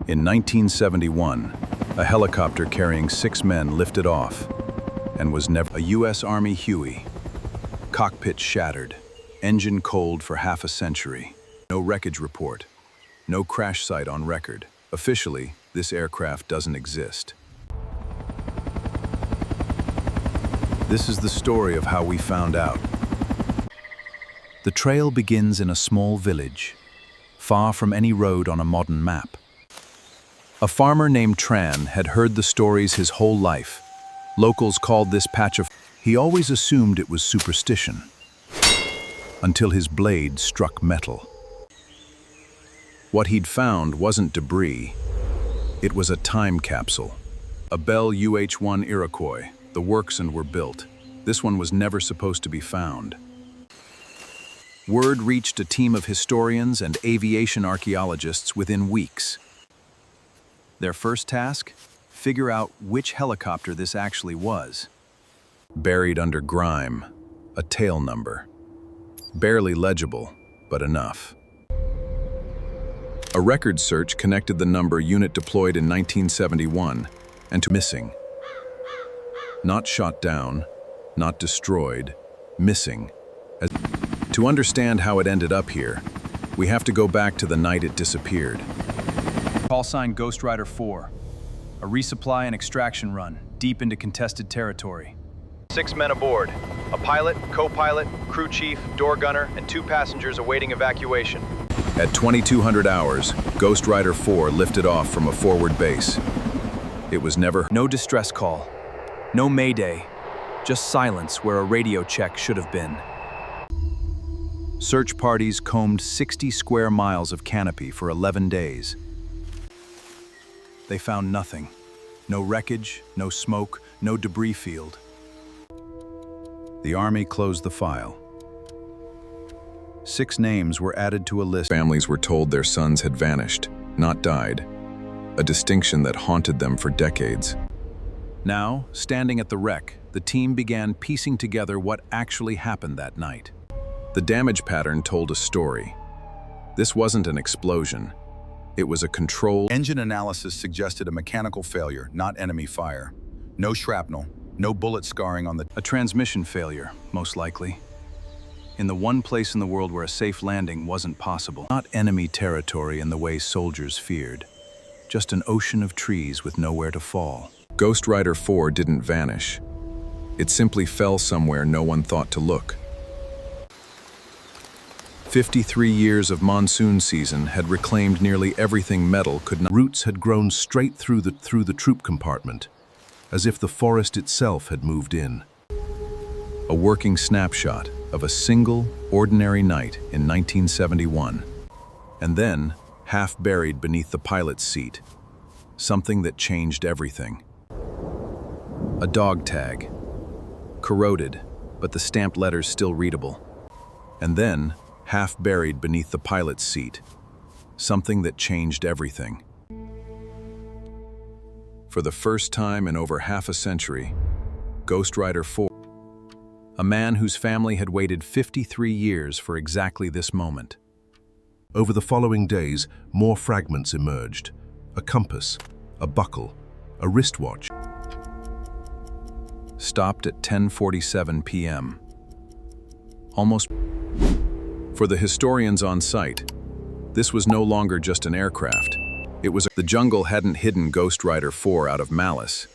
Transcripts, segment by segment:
In 1971, a helicopter carrying 6 men lifted off and was never a U.S. Army Huey. Cockpit shattered, engine cold for half a century. No wreckage report, no crash site on record. Officially, this aircraft doesn't exist. This is the story of how we found out. The trail begins in a small village, far from any road on a modern map. A farmer named Tran had heard the stories his whole life. Locals called this patch of... He always assumed it was superstition, until his blade struck metal. What he'd found wasn't debris. It was a time capsule. A Bell UH-1 Iroquois. The works were built. This one was never supposed to be found. Word reached a team of historians and aviation archaeologists within weeks. Their first task? Figure out which helicopter this actually was. Buried under grime, a tail number. Barely legible, but enough. A record search connected the number unit deployed in 1971 and to missing. Not shot down, not destroyed, missing. To understand how it ended up here, we have to go back to the night it disappeared. Call sign Ghost Rider 4. A resupply and extraction run, deep into contested territory. 6 men aboard. A pilot, co-pilot, crew chief, door gunner, and 2 passengers awaiting evacuation. At 2200 hours, Ghost Rider 4 lifted off from a forward base. It was never... No distress call. No mayday. Just silence where a radio check should have been. Search parties combed 60 square miles of canopy for 11 days. They found nothing. No wreckage, no smoke, no debris field. The Army closed the file. 6 names were added to a list. Families were told their sons had vanished, not died. A distinction that haunted them for decades. Now, standing at the wreck, the team began piecing together what actually happened that night. The damage pattern told a story. This wasn't an explosion. It was a controlled... Engine analysis suggested a mechanical failure, not enemy fire. No shrapnel, no bullet scarring on the... A transmission failure, most likely. In the one place in the world where a safe landing wasn't possible. Not enemy territory in the way soldiers feared. Just an ocean of trees with nowhere to fall. Ghost Rider 4 didn't vanish. It simply fell somewhere no one thought to look. 53 years of monsoon season had reclaimed nearly everything metal could not. Roots had grown straight through the troop compartment, as if the forest itself had moved in. A working snapshot of a single, ordinary night in 1971. And then, half buried beneath the pilot's seat, something that changed everything. A dog tag. Corroded, but the stamped letters still readable. And then, half buried beneath the pilot's seat, something that changed everything. For the first time in over half a century, Ghost Rider 4, a man whose family had waited 53 years for exactly this moment. Over the following days, more fragments emerged. A compass, a buckle, a wristwatch. Stopped at 10:47 p.m. Almost... For the historians on site, this was no longer just an aircraft. It was... The jungle hadn't hidden Ghost Rider 4 out of malice.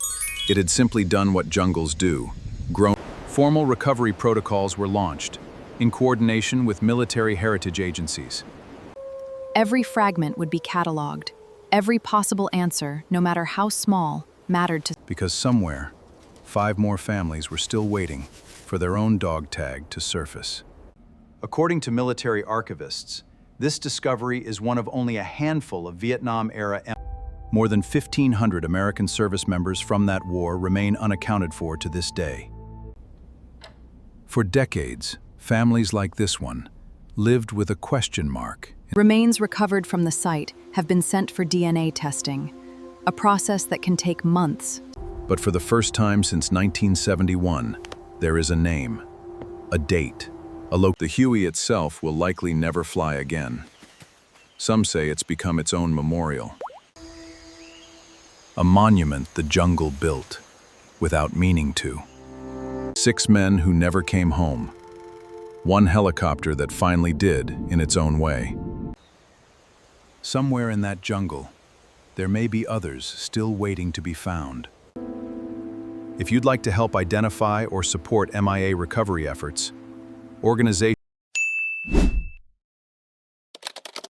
It had simply done what jungles do, grown. Formal recovery protocols were launched, in coordination with military heritage agencies. Every fragment would be cataloged. Every possible answer, no matter how small, mattered to... Because somewhere, 5 more families were still waiting for their own dog tag to surface. According to military archivists, this discovery is one of only a handful of Vietnam-era... More than 1,500 American service members from that war remain unaccounted for to this day. For decades, families like this one lived with a question mark. Remains recovered from the site have been sent for DNA testing, a process that can take months. But for the first time since 1971, there is a name, a date. The Huey itself will likely never fly again. Some say it's become its own memorial. A monument the jungle built, without meaning to. 6 men who never came home. 1 helicopter that finally did in its own way. Somewhere in that jungle, there may be others still waiting to be found. If you'd like to help identify or support MIA recovery efforts, organizations